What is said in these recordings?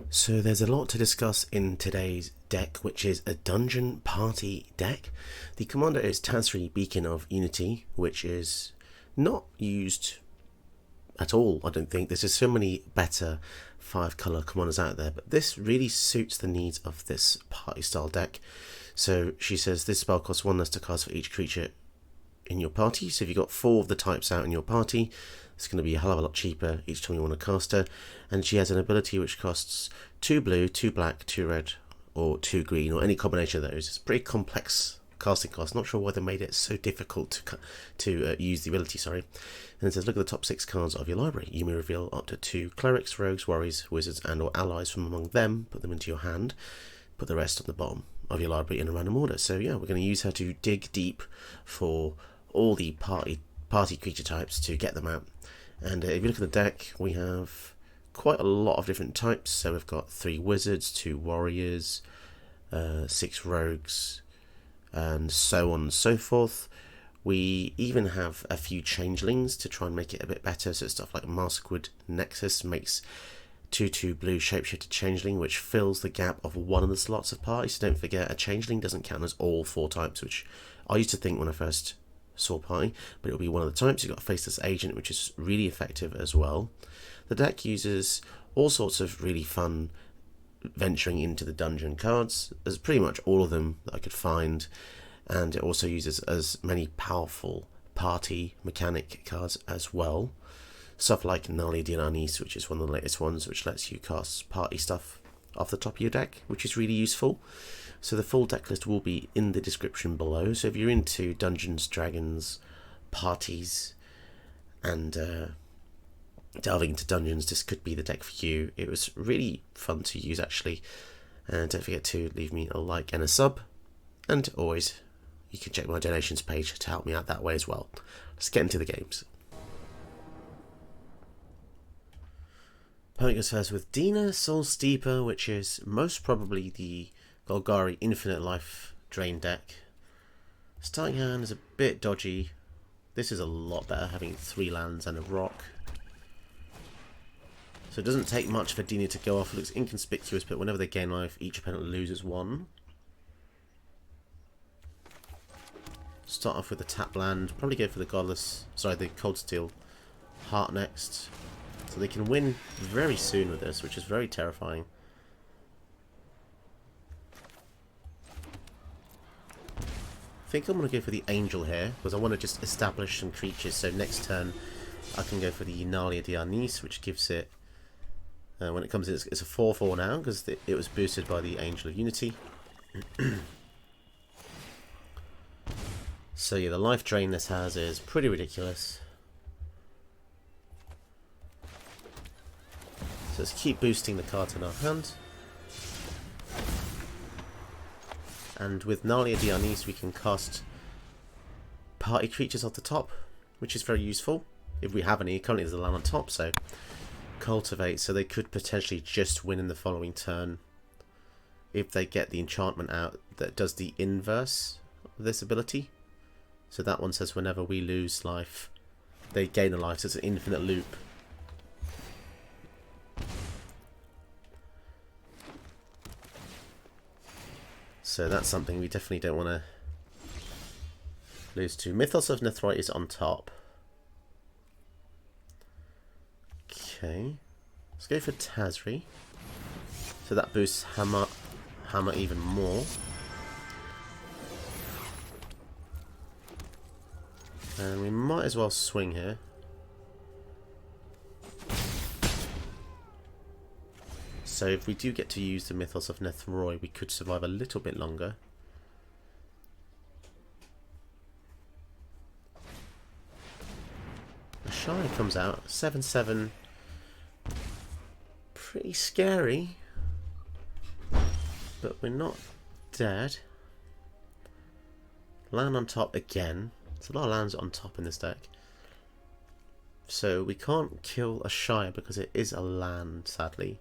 So there's a lot to discuss in today's deck, which is a dungeon party deck. The commander is Tazri, Beacon of Unity, which is not used at all, I don't think. There's just so many better 5-colour commanders out there, but this really suits the needs of this party style deck. So she says this spell costs 1 less to cast for each creature in your party. So if you've got 4 of the types out in your party, it's going to be a hell of a lot cheaper each time you want to cast her. And she has an ability which costs 2 blue, 2 black, 2 red, or 2 green, or any combination of those. It's a pretty complex casting cost. Not sure why they made it so difficult to use the ability, sorry. And it says, look at the top 6 cards of your library. You may reveal up to 2 clerics, rogues, warriors, wizards, and or allies from among them. Put them into your hand. Put the rest on the bottom of your library in a random order. So yeah, we're going to use her to dig deep for all the party creature types to get them out. And if you look at the deck, we have quite a lot of different types. So we've got 3 wizards, 2 warriors, 6 rogues, and so on and so forth. We even have a few changelings to try and make it a bit better. So stuff like Maskwood Nexus makes 2/2 blue shapeshifter changeling, which fills the gap of one of the slots of party. So don't forget, a changeling doesn't count as all 4 types, which I used to think when I first saw party, but it'll be one of the types. You've got a Faceless Agent, which is really effective as well. The deck uses all sorts of really fun venturing into the dungeon cards. There's pretty much all of them that I could find, and it also uses as many powerful party mechanic cards as well. Stuff like Nali Diranis, which is one of the latest ones, which lets you cast party stuff off the top of your deck, which is really useful. So the full deck list will be in the description below. So if you're into Dungeons, Dragons, parties, and delving into dungeons, this could be the deck for you. It was really fun to use, actually. And don't forget to leave me a like and a sub. And always, you can check my donations page to help me out that way as well. Let's get into the games. Opponent goes first with Dina, Soul Steeper, which is most probably the Golgari Infinite Life Drain deck. Starting hand is a bit dodgy. This is a lot better, having 3 lands and a rock. So it doesn't take much for Dina to go off. It looks inconspicuous, but whenever they gain life, each opponent loses 1. Start off with the tap land. Probably go for the Cold Steel Heart next. So they can win very soon with this, which is very terrifying. I think I'm going to go for the Angel here, because I want to just establish some creatures, so next turn I can go for the Inalia Diarnis, which gives it, when it comes in, it's a 4/4 now, because it was boosted by the Angel of Unity. So yeah, the life drain this has is pretty ridiculous. So let's keep boosting the cards in our hand. And with Nalia Diarnis we can cast party creatures off the top, which is very useful. If we have any, currently there's a land on top, so cultivate, so they could potentially just win in the following turn if they get the enchantment out that does the inverse of this ability. So that one says whenever we lose life, they gain a life, so it's an infinite loop. So that's something we definitely don't want to lose to. Mythos of Nethrite is on top. Okay. Let's go for Tazri. So that boosts Hammer even more. And we might as well swing here. So if we do get to use the Mythos of Nethroi, we could survive a little bit longer. The Shire comes out, 7/7. Pretty scary. But we're not dead. Land on top again. There's a lot of lands on top in this deck. So we can't kill a Shire because it is a land, sadly.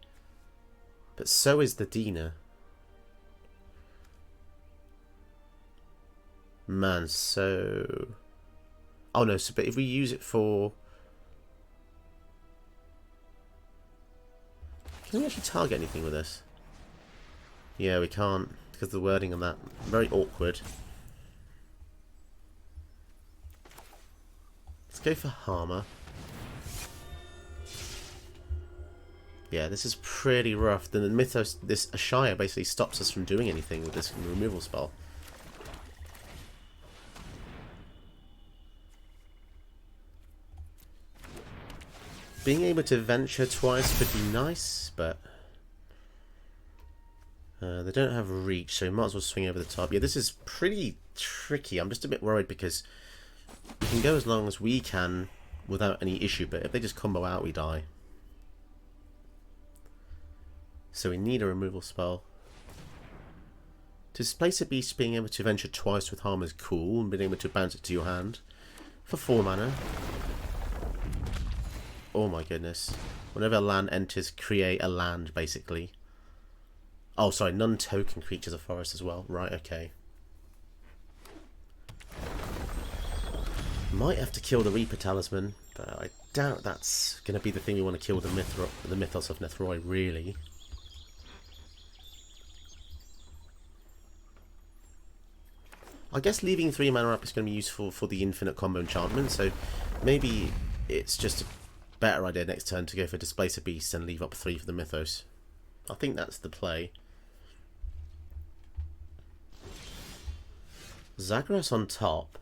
But so is the Dina. Man, so... Oh no, so but if we use it for... Can we actually target anything with this? Yeah, we can't, because of the wording on that. Very awkward. Let's go for Harmer. Yeah, this is pretty rough. Then the Mythos, this Ashaya basically stops us from doing anything with this removal spell. Being able to venture twice could be nice, but they don't have reach, so we might as well swing over the top. Yeah, this is pretty tricky. I'm just a bit worried because we can go as long as we can without any issue, but if they just combo out, we die. So we need a removal spell. To displace a beast, being able to venture twice with harm is cool, and being able to bounce it to your hand for 4 mana. Oh my goodness. Whenever a land enters, create a land, basically. Oh, sorry, non-token creatures of forest as well. Right, okay. Might have to kill the Reaper Talisman, but I doubt that's going to be the thing we want to kill the Mythos of Nethroi, really. I guess leaving 3 mana up is going to be useful for the infinite combo enchantment, so maybe it's just a better idea next turn to go for Displace a Beast and leave up 3 for the Mythos. I think that's the play. Zagreus on top,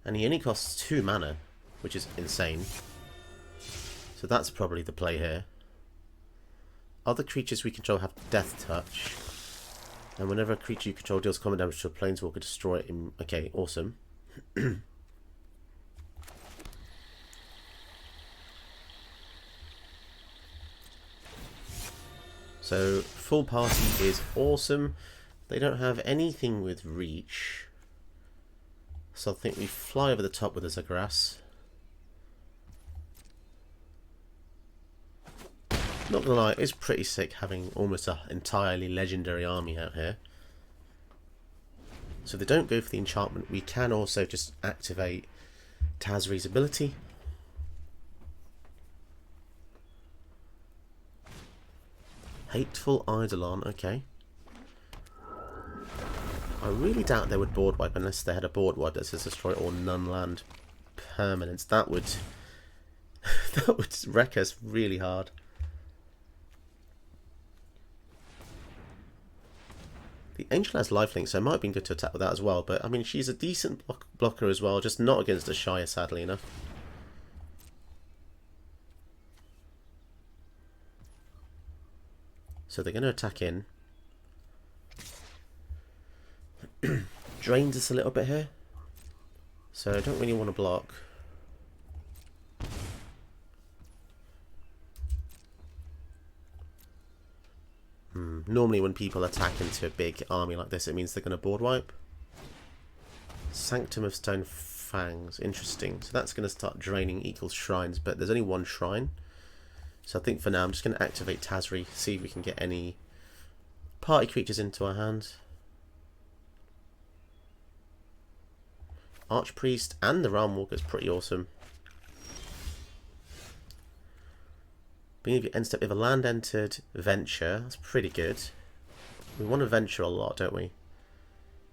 and he only costs 2 mana, which is insane. So that's probably the play here. Other creatures we control have Death Touch, and whenever a creature you control deals combat damage to a planeswalker, destroy it in... Okay, awesome. So, full party is awesome. They don't have anything with reach. So I think we fly over the top with the Zagreus. Not gonna lie, it's pretty sick having almost an entirely legendary army out here. So if they don't go for the enchantment, we can also just activate Tazri's ability. Hateful Eidolon, okay. I really doubt they would board wipe unless they had a board wipe that says destroy all non-land permanents. That would that would wreck us really hard. The Angel has lifelink, so it might have been good to attack with that as well, but I mean she's a decent blocker as well, just not against Ashaya, sadly enough. So they're going to attack in. Drains us a little bit here. So I don't really want to block. Normally when people attack into a big army like this, it means they're going to board wipe. Sanctum of Stone Fangs. Interesting. So that's going to start draining equal shrines, but there's only 1 shrine. So I think for now I'm just going to activate Tazri, see if we can get any party creatures into our hands. Archpriest and the Realm Walker is pretty awesome. Being able to end step if a land entered, venture. That's pretty good. We want to venture a lot, don't we?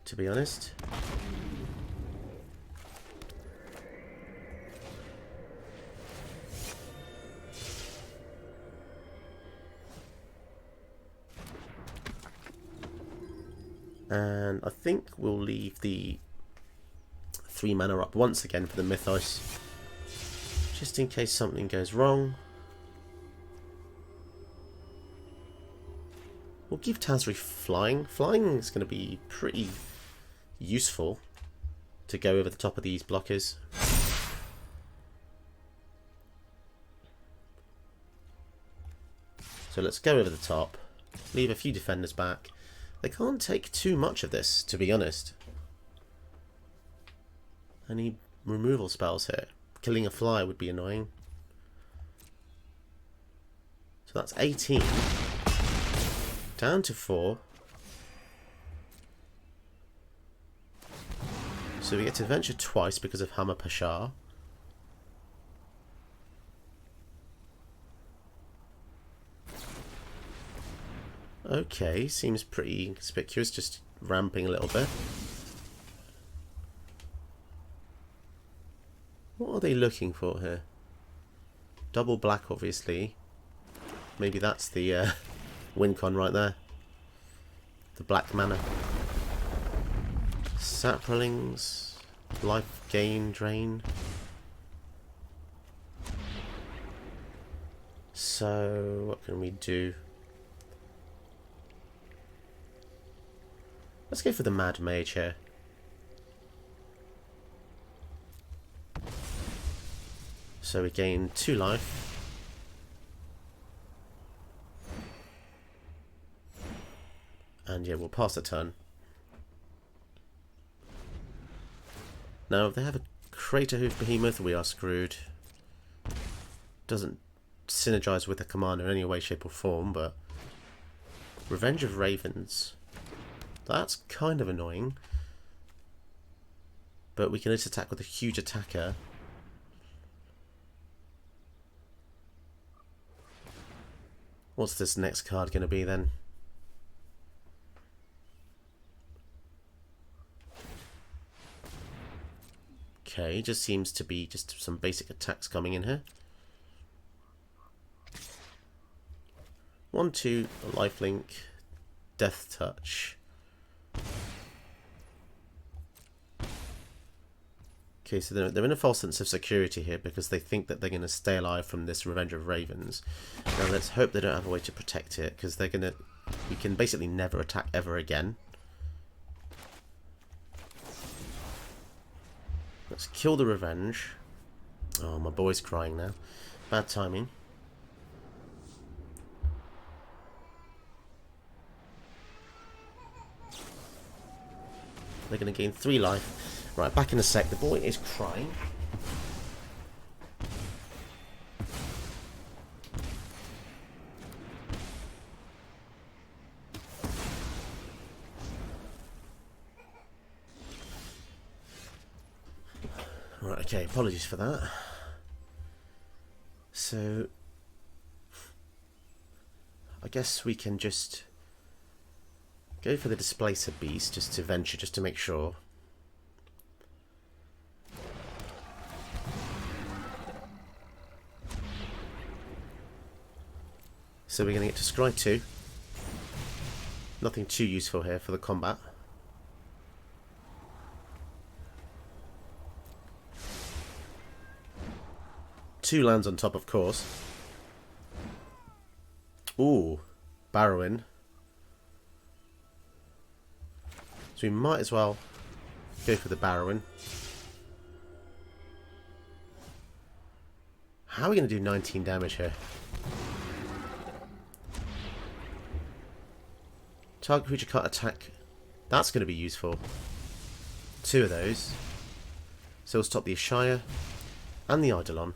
To be honest. And I think we'll leave the 3 mana up once again for the Mythos, just in case something goes wrong. We'll give Tazri flying. Flying is going to be pretty useful to go over the top of these blockers. So let's go over the top, leave a few defenders back. They can't take too much of this, to be honest. I need removal spells here. Killing a fly would be annoying. So that's 18. Down to 4. So we get to venture twice because of Hammer Pashar. Okay, seems pretty conspicuous, just ramping a little bit. What are they looking for here? Double black, obviously. Maybe that's the win con right there. The black mana. Saplings. Life gain, drain. So, what can we do? Let's go for the Mad Mage here. So we gain 2 life. And yeah, we'll pass the turn. Now, if they have a Crater Hoof Behemoth, we are screwed. Doesn't synergize with the commander in any way, shape or form, but Revenge of Ravens. That's kind of annoying. But we can at least attack with a huge attacker. What's this next card going to be then? Okay, just seems to be just some basic attacks coming in here. 1/2, lifelink, death touch. Okay, so they're in a false sense of security here because they think that they're going to stay alive from this Revenge of Ravens. Now let's hope they don't have a way to protect it, because they're going to... we can basically never attack ever again. Let's kill the Revenge. Oh, my boy's crying now. Bad timing. They're going to gain 3 life. Right, back in a sec. The boy is crying. Right, okay, apologies for that. So, I guess we can just go for the Displacer Beast, just to venture, just to make sure. So we're going to get to Scry 2. Nothing too useful here for the combat. Two lands on top, of course. Ooh, Barrowin. So we might as well go for the Barrowin. How are we going to do 19 damage here? Target creature can't attack. That's going to be useful. 2 of those. So we'll stop the Ashaya and the Eidolon.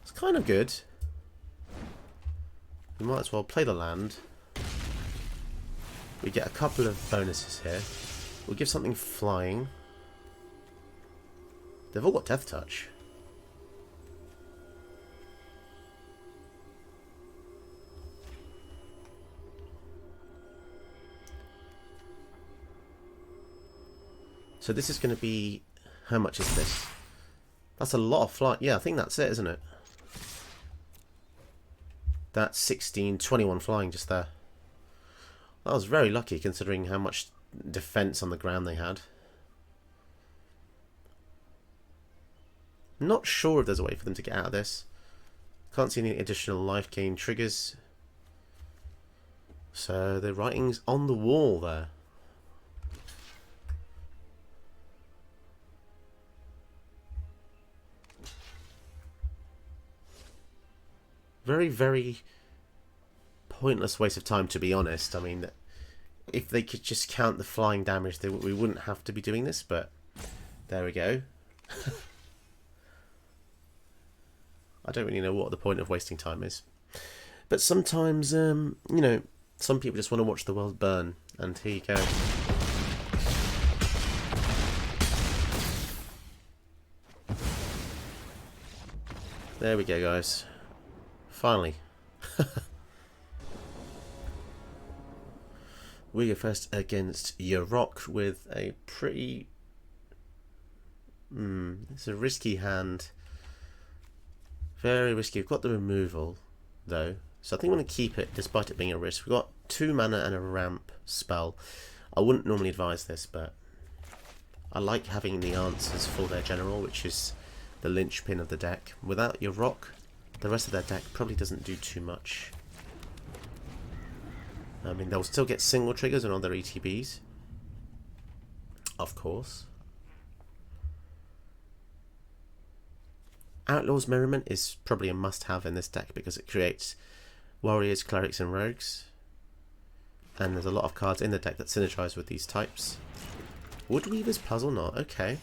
It's kind of good. We might as well play the land. We get a couple of bonuses here. We'll give something flying. They've all got Death Touch. So this is going to be... how much is this? That's a lot of flight. Yeah, I think that's it, isn't it? That's 16, 21 flying just there. I was very lucky considering how much defense on the ground they had. Not sure if there's a way for them to get out of this. Can't see any additional life gain triggers. So the writing's on the wall there. Very, very pointless waste of time, to be honest. I mean, if they could just count the flying damage, we wouldn't have to be doing this, but there we go. I don't really know what the point of wasting time is. But sometimes, you know, some people just want to watch the world burn, and here you go. There we go, guys. Finally. We go first against Yarok with a pretty... it's a risky hand. Very risky. We've got the removal, though. So I think I'm going to keep it, despite it being a risk. We've got 2 mana and a ramp spell. I wouldn't normally advise this, but I like having the answers for their general, which is the linchpin of the deck. Without Yarok, the rest of their deck probably doesn't do too much. I mean, they'll still get single triggers on all their ETBs. Of course. Outlaw's Merriment is probably a must-have in this deck because it creates warriors, clerics and rogues. And there's a lot of cards in the deck that synergize with these types. Woodweaver's Puzzle not. Okay.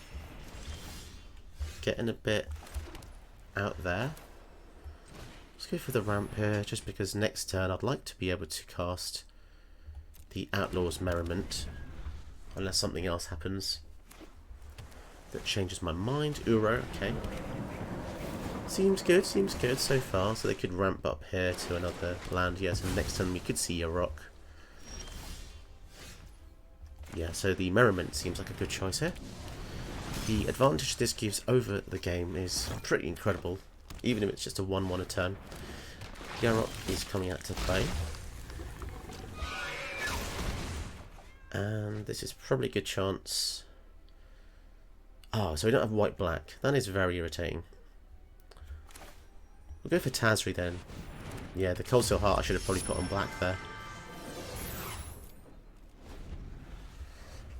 Getting a bit out there. Let's go for the ramp here, just because next turn I'd like to be able to cast the Outlaw's Merriment. Unless something else happens that changes my mind. Uro, okay. Seems good so far. So they could ramp up here to another land. Yes, and next turn we could see Yarok. Yeah, so the Merriment seems like a good choice here. The advantage this gives over the game is pretty incredible, even if it's just a 1/1 a turn. Yarok is coming out to play. And this is probably a good chance. Oh, so we don't have white-black. That is very irritating. We'll go for Tazri then. Yeah, the Cold Steel Heart I should have probably put on black there.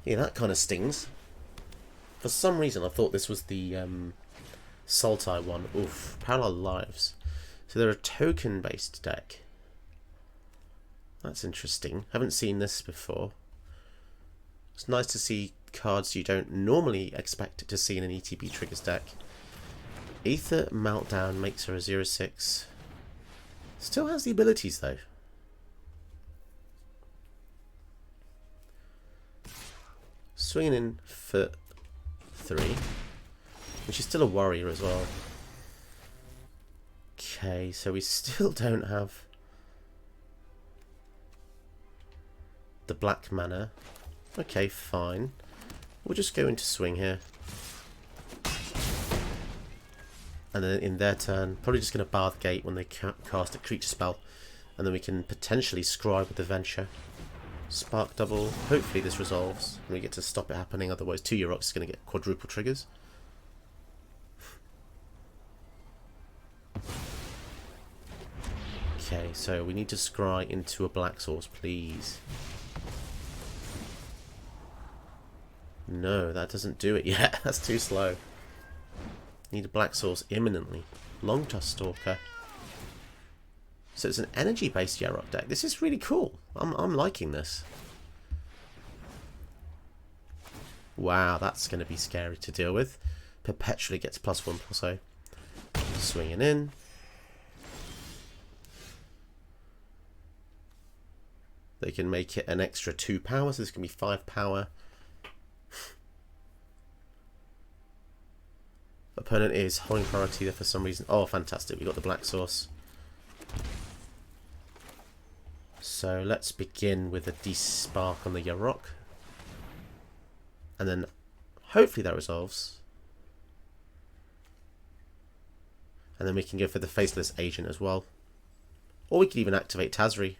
Yeah, that kind of stings. For some reason I thought this was the Sultai one. Oof, Parallel Lives. So they're a token-based deck. That's interesting. Haven't seen this before. It's nice to see cards you don't normally expect to see in an ETB triggers deck. Aether Meltdown makes her a 0/6. Still has the abilities though. Swinging in for 3. And she's still a warrior as well. Okay, so we still don't have the black mana. Okay, fine. We'll just go into swing here. And then in their turn, probably just going to bar the gate when they cast a creature spell. And then we can potentially scry with the Venture. Spark double. Hopefully this resolves and we get to stop it happening. Otherwise 2 Yaroks is going to get quadruple triggers. Okay, so we need to scry into a black source, please. No, that doesn't do it yet. That's too slow. Need a black source imminently. Longtusk Stalker. So it's an energy-based Yarok deck. This is really cool. I'm liking this. Wow, that's going to be scary to deal with. Perpetually gets +1/+0. Swinging in. They can make it an extra 2 power, so this can be 5 power. Opponent is holding priority there for some reason. Oh, fantastic. We got the black source. So let's begin with a Despark on the Yarok. And then hopefully that resolves. And then we can go for the Faceless Agent as well. Or we could even activate Tazri.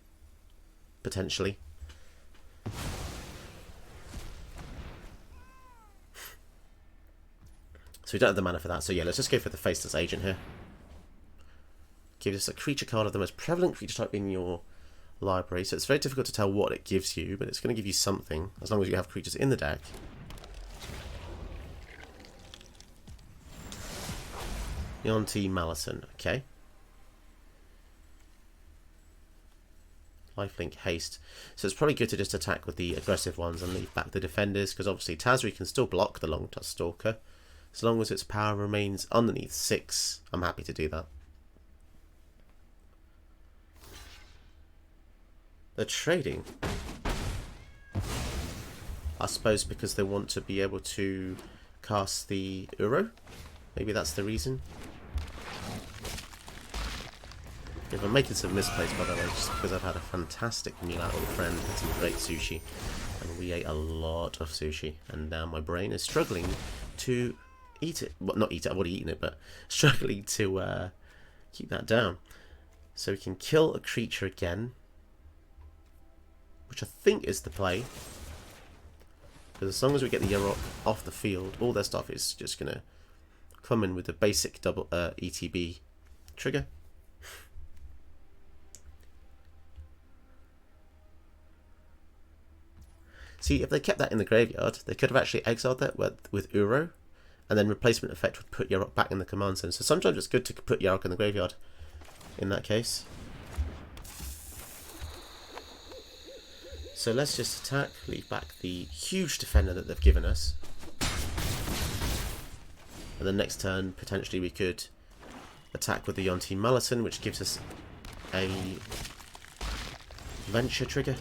Potentially. So we don't have the mana for that. So yeah, let's just go for the Faceless Agent here. Gives us a creature card of the most prevalent creature type in your library. So it's very difficult to tell what it gives you, but it's going to give you something as long as you have creatures in the deck. Yonti Malison, okay. Lifelink Haste. So it's probably good to just attack with the aggressive ones and leave back the defenders, because obviously Tazri can still block the Longtusk Stalker. As long as its power remains underneath 6, I'm happy to do that. They're trading. I suppose because they want to be able to cast the Uro. Maybe that's the reason. If I'm making some misplays, by the way, just because I've had a fantastic meal out with a friend and some great sushi. And we ate a lot of sushi. And now my brain is struggling to eat it. Well, not eat it, I've already eaten it, but struggling to keep that down. So we can kill a creature again, which I think is the play. Because as long as we get the Yarok off the field, all their stuff is just going to come in with the basic double ETB trigger. See, if they kept that in the graveyard, they could have actually exiled that with Uro, and then replacement effect would put Yarok back in the command zone. So sometimes it's good to put Yarok in the graveyard in that case. So let's just attack, leave back the huge defender that they've given us. And then next turn, potentially we could attack with the Yonti Malison, which gives us a venture trigger.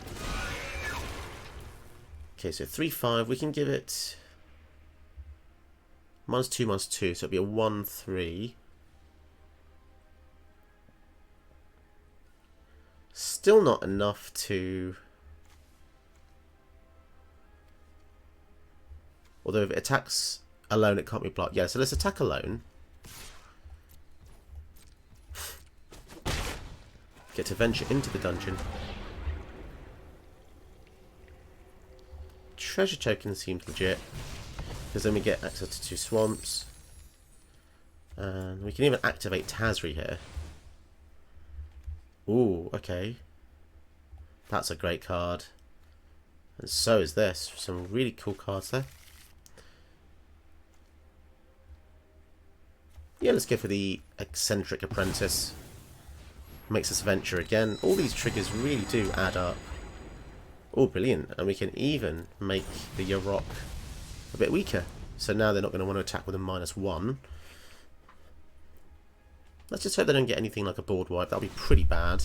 Okay, so 3/5, we can give it -2/2, so it'll be a 1/3. Still not enough to... Although if it attacks alone, it can't be blocked. Yeah, so let's attack alone. Get to venture into the dungeon. Treasure token seems legit, because then we get access to 2 swamps. And we can even activate Tazri here. Ooh, okay. That's a great card. And so is this. Some really cool cards there. Yeah, let's go for the Eccentric Apprentice. Makes us venture again. All these triggers really do add up. Oh, brilliant. And we can even make the Yarok a bit weaker. So now they're not going to want to attack with a -1. Let's just hope they don't get anything like a board wipe. That'll be pretty bad.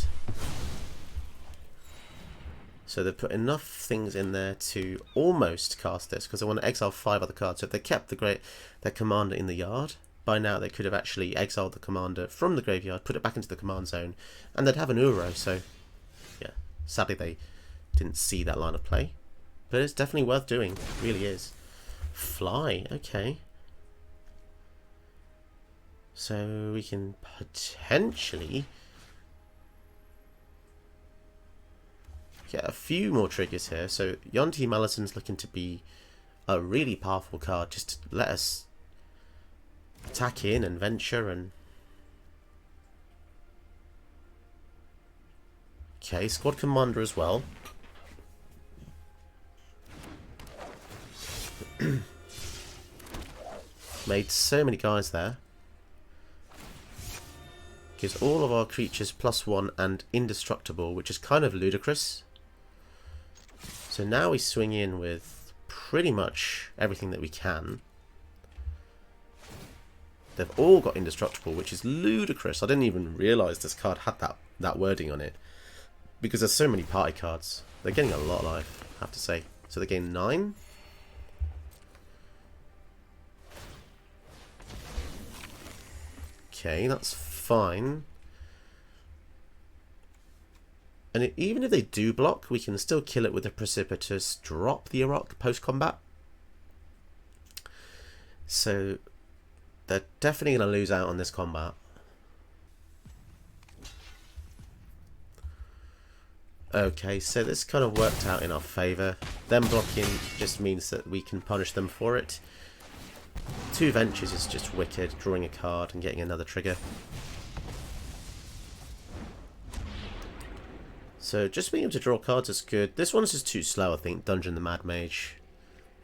So they've put enough things in there to almost cast this, because they want to exile 5 other cards. So if they kept their commander in the yard, by now they could have actually exiled the commander from the graveyard, put it back into the command zone, and they'd have an Uro. So, yeah, sadly they didn't see that line of play. But it's definitely worth doing. It really is. Fly, okay. So we can potentially get a few more triggers here. So Yonti Malison's looking to be a really powerful card, just to let us attack in and venture and... Okay, squad commander as well. Made so many guys there. Gives all of our creatures +1 and indestructible, which is kind of ludicrous. So now we swing in with pretty much everything that we can. They've all got indestructible, which is ludicrous. I didn't even realise this card had that wording on it, because there's so many party cards. They're getting a lot of life, I have to say. So they gain 9. Okay, that's fine. And even if they do block, we can still kill it with a Precipitous Drop the Yarok post-combat. So they're definitely going to lose out on this combat. Okay, so this kind of worked out in our favour. Them blocking just means that we can punish them for it. 2 ventures is just wicked, drawing a card and getting another trigger. So just being able to draw cards is good. This one's just too slow, I think. Dungeon the Mad Mage.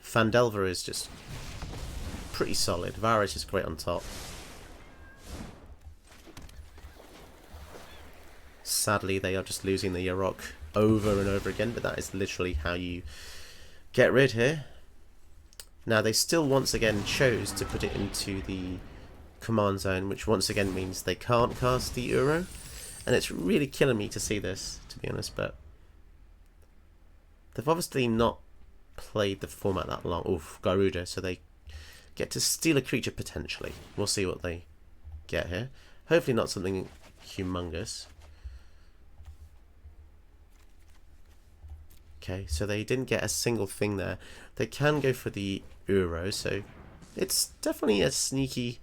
Fandelver is just pretty solid. Vara is just great on top. Sadly, they are just losing the Yarok over and over again, but that is literally how you get rid here. Now they still once again chose to put it into the command zone, which once again means they can't cast the Uro. And it's really killing me to see this, to be honest, but they've obviously not played the format that long. Oof, Garuda, so they get to steal a creature potentially. We'll see what they get here. Hopefully not something humongous. Okay, so they didn't get a single thing there. They can go for the Euro, so it's definitely a sneaky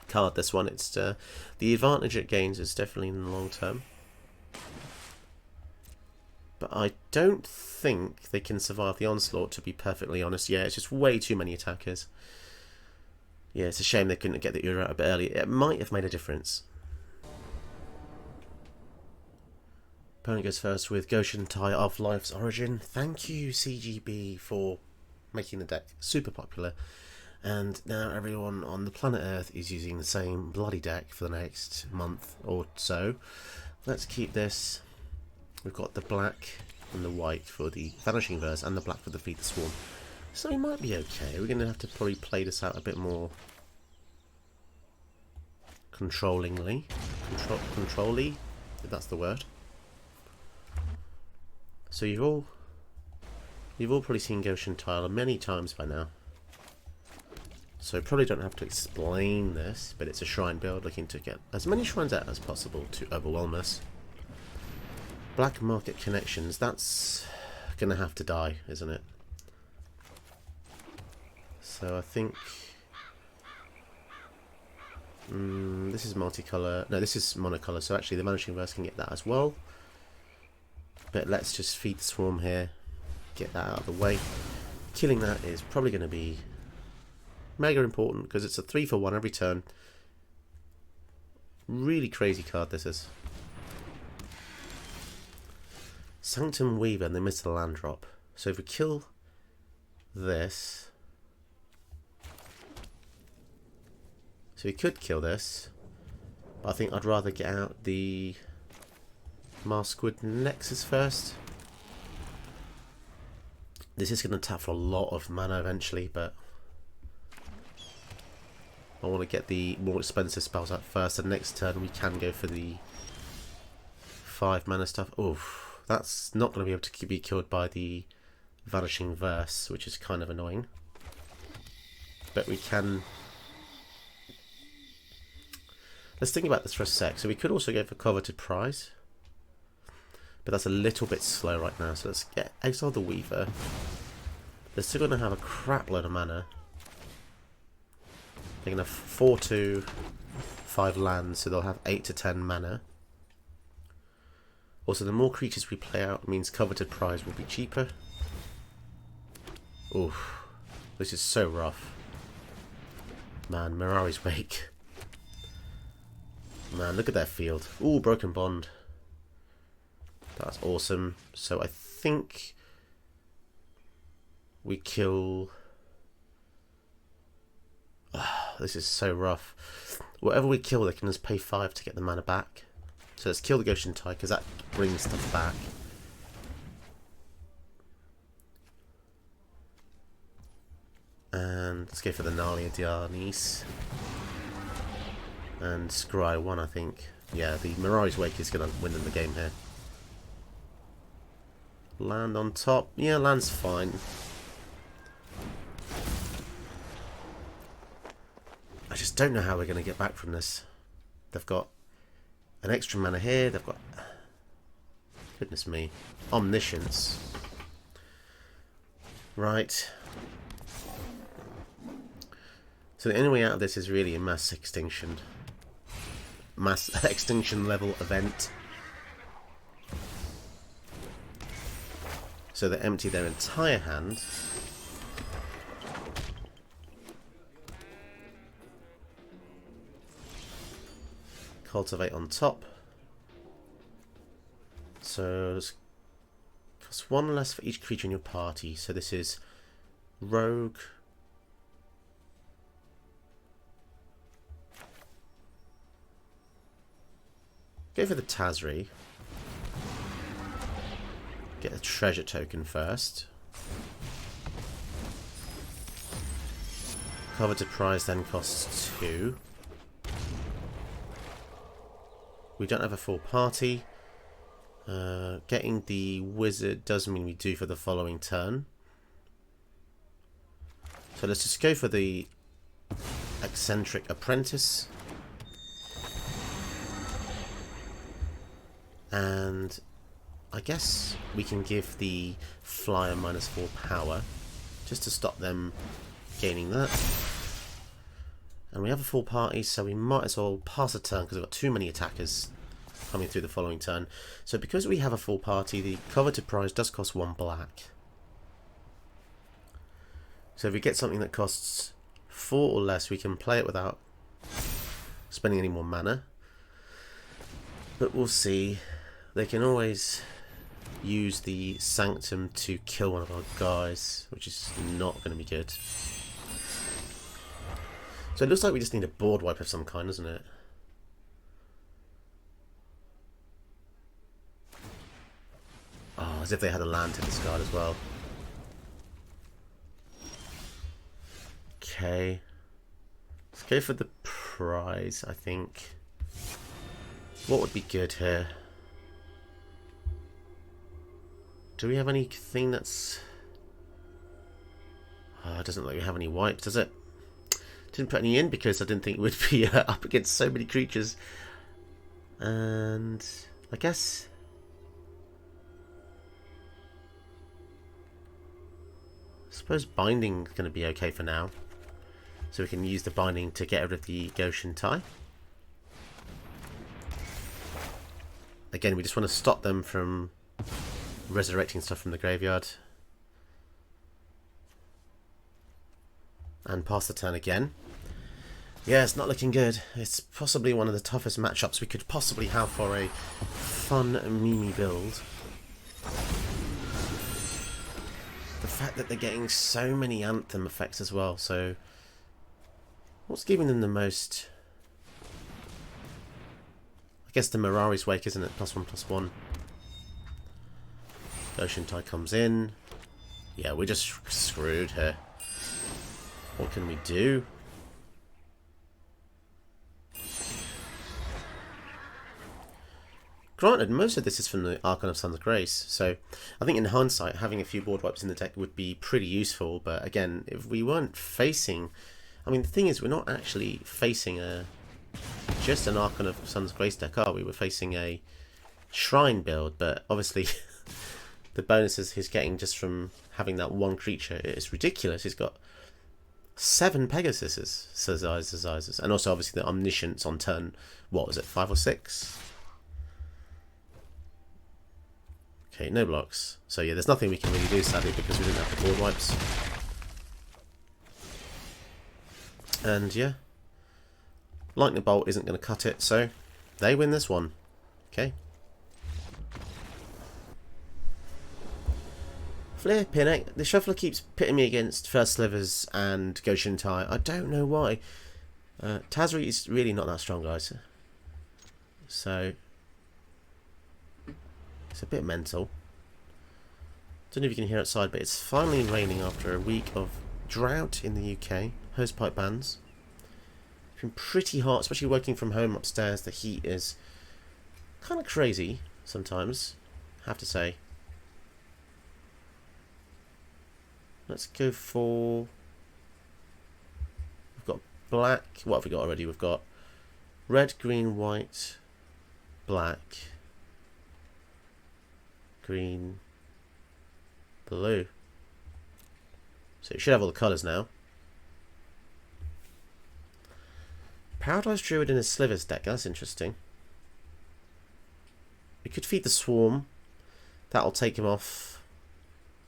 card, this one. It's the advantage it gains is definitely in the long term. But I don't think they can survive the onslaught, to be perfectly honest. Yeah, it's just way too many attackers. Yeah, it's a shame they couldn't get the Euro out a bit earlier. It might have made a difference. Opponent goes first with Goshen Tai of Life's Origin. Thank you, CGB, for making the deck super popular. And now everyone on the planet Earth is using the same bloody deck for the next month or so. Let's keep this. We've got the black and the white for the Vanishing Verse and the black for the Feed the Swarm. So we might be okay. We're going to have to probably play this out a bit more controllingly. Controlly, if that's the word. So you've all probably seen Goshen Tile many times by now. So probably don't have to explain this, but it's a shrine build looking to get as many shrines out as possible to overwhelm us. Black Market Connections, that's gonna have to die, isn't it? So I think this is multicolour. No, this is monocolour, so actually the Vanishing Verse can get that as well. But let's just Feed the Swarm here, get that out of the way. Killing that is probably going to be mega important because it's a 3-for-1 every turn. Really crazy card this is. Sanctum Weaver, and they missed the land drop. So if we kill this, so we could kill this, but I think I'd rather get out the Maskwood Nexus first. This is going to tap for a lot of mana eventually, but I want to get the more expensive spells out first, and next turn we can go for the 5 mana stuff. Oof, that's not going to be able to be killed by the Vanishing Verse, which is kind of annoying. But we can... Let's think about this for a sec. So we could also go for Coveted Prize, but that's a little bit slow right now, so let's get Exile the Weaver. They're still going to have a crap load of mana. They're going to have 4-2, 5 lands, so they'll have 8 to 10 mana. Also, the more creatures we play out means Coveted Prize will be cheaper. Oof, this is so rough. Man, Mirari's Wake. Man, look at that field. Ooh, Broken Bond. That's awesome. So I think we kill... this is so rough. Whatever we kill, they can just pay 5 to get the mana back. So let's kill the Goshen Tide, because that brings stuff back. And let's go for the Nalia Diarnis. And Scry 1, I think. Yeah, the Mirari's Wake is going to win them the game here. Land on top. Yeah, land's fine. I just don't know how we're going to get back from this. They've got an extra mana here. They've got... Goodness me. Omniscience. Right. So the only way out of this is really a mass extinction. Mass extinction level event. So they empty their entire hand. Cultivate on top. So it's costs 1 less for each creature in your party. So this is Rogue. Go for the Tazri. Get a treasure token first. Coveted Prize then costs 2. We don't have a full party. Getting the Wizard does mean we do for the following turn. So let's just go for the Eccentric Apprentice. And I guess we can give the flyer -4 power, just to stop them gaining that. And we have a full party, so we might as well pass a turn, because we've got too many attackers coming through the following turn. So because we have a full party, the coveted prize does cost 1 black. So if we get something that costs 4 or less, we can play it without spending any more mana. But we'll see. They can always use the Sanctum to kill one of our guys, which is not going to be good. So it looks like we just need a board wipe of some kind, doesn't it? Oh, as if they had a land to discard as well. Okay. Let's go for the prize, I think. What would be good here? Do we have anything that's... Oh, it doesn't look like we have any wipes, does it? Didn't put any in because I didn't think it would be up against so many creatures. And I guess... I suppose binding is going to be okay for now. So we can use the binding to get rid of the Goshen tie. Again, we just want to stop them from resurrecting stuff from the graveyard. And pass the turn again. Yeah, it's not looking good. It's possibly one of the toughest matchups we could possibly have for a fun Mimi build. The fact that they're getting so many Anthem effects as well, so... What's giving them the most? I guess the Mirari's Wake, isn't it? +1/+1. Ocean Tide comes in. Yeah, we're just screwed here. What can we do? Granted, most of this is from the Archon of Sun's Grace, so I think in hindsight, having a few board wipes in the deck would be pretty useful, but again, if we weren't facing... I mean, the thing is, we're not actually facing just an Archon of Sun's Grace deck, are we? We're facing a Shrine build, but obviously the bonuses he's getting just from having that one creature is ridiculous. He's got 7 Pegasuses, and also obviously the Omniscience on turn, what was it, 5 or 6? Okay, no blocks. So yeah, there's nothing we can really do, sadly, because we didn't have the board wipes. And yeah, Lightning Bolt isn't going to cut it, so they win this one. Okay. Flipping it. The shuffler keeps pitting me against First Slivers and Goshen Tai. I don't know why. Tazri is really not that strong, guys. So it's a bit mental. Don't know if you can hear outside, but it's finally raining after a week of drought in the UK. Hosepipe bans. It's been pretty hot, especially working from home upstairs. The heat is kind of crazy sometimes, I have to say. Let's go for... We've got black. What have we got already? We've got red, green, white, black, green, blue. So it should have all the colours now. Paradise Druid in a Slivers deck, that's interesting. We could feed the Swarm. That'll take him off.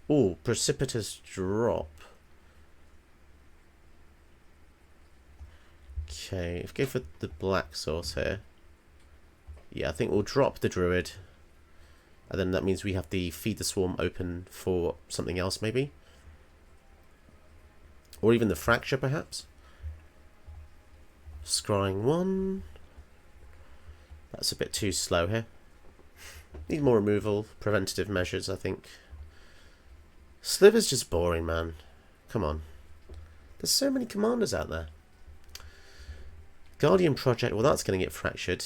Oh, Precipitous Drop. Okay, if we go for the black source here. Yeah, I think we'll drop the Druid. And then that means we have the Feed the Swarm open for something else, maybe. Or even the Fracture, perhaps. Scrying 1. That's a bit too slow here. Need more removal, preventative measures, I think. Sliver's just boring, man. Come on. There's so many commanders out there. Guardian Project, well, that's going to get fractured.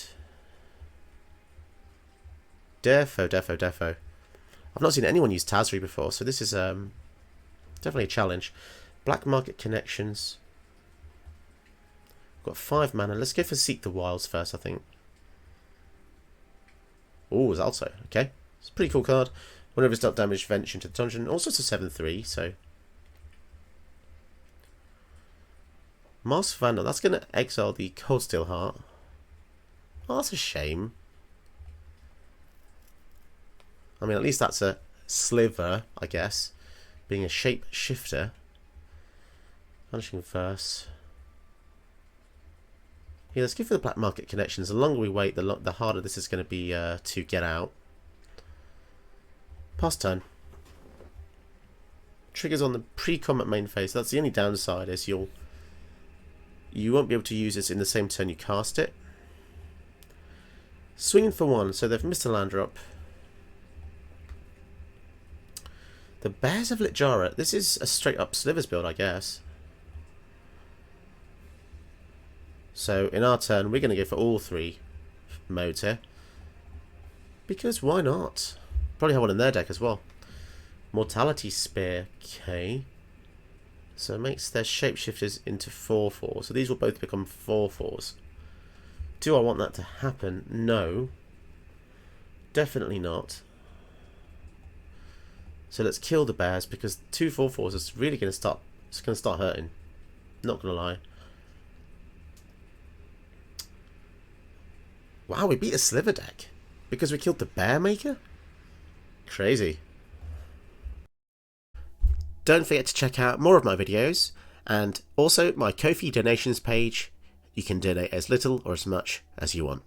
Defo. I've not seen anyone use Tazri before, so this is definitely a challenge. Black Market Connections. Got 5 mana. Let's go for Seek the Wilds first, I think. Oh, Zalto. Okay. It's a pretty cool card. Whenever it's dealt damage, vanish into the dungeon. Also, it's a 7/3, so. Master Vandal, that's going to exile the Cold Steel Heart. Oh, that's a shame. I mean, at least that's a sliver, I guess. Being a shape shifter. Vanishing Verse. Yeah, let's go for the black market connections. The longer we wait, the harder this is going to be to get out. Pass turn. Triggers on the pre-combat main phase. That's the only downside, is you won't be able to use this in the same turn you cast it. Swinging for 1, so they've missed a land drop. The Bears of Litjara. This is a straight up Slivers build, I guess. So in our turn, we're going to go for all 3 modes here. Because why not? Probably have one in their deck as well. Mortality Spear. Okay. So it makes their shapeshifters into 4/4. So these will both become 4/4s. Do I want that to happen? No. Definitely not. So let's kill the bears, because 2 4/4s is really going to start. It's going to start hurting. Not going to lie. Wow, we beat a sliver deck because we killed the bear maker. Crazy. Don't forget to check out more of my videos, and also my Ko-fi donations page. You can donate as little or as much as you want.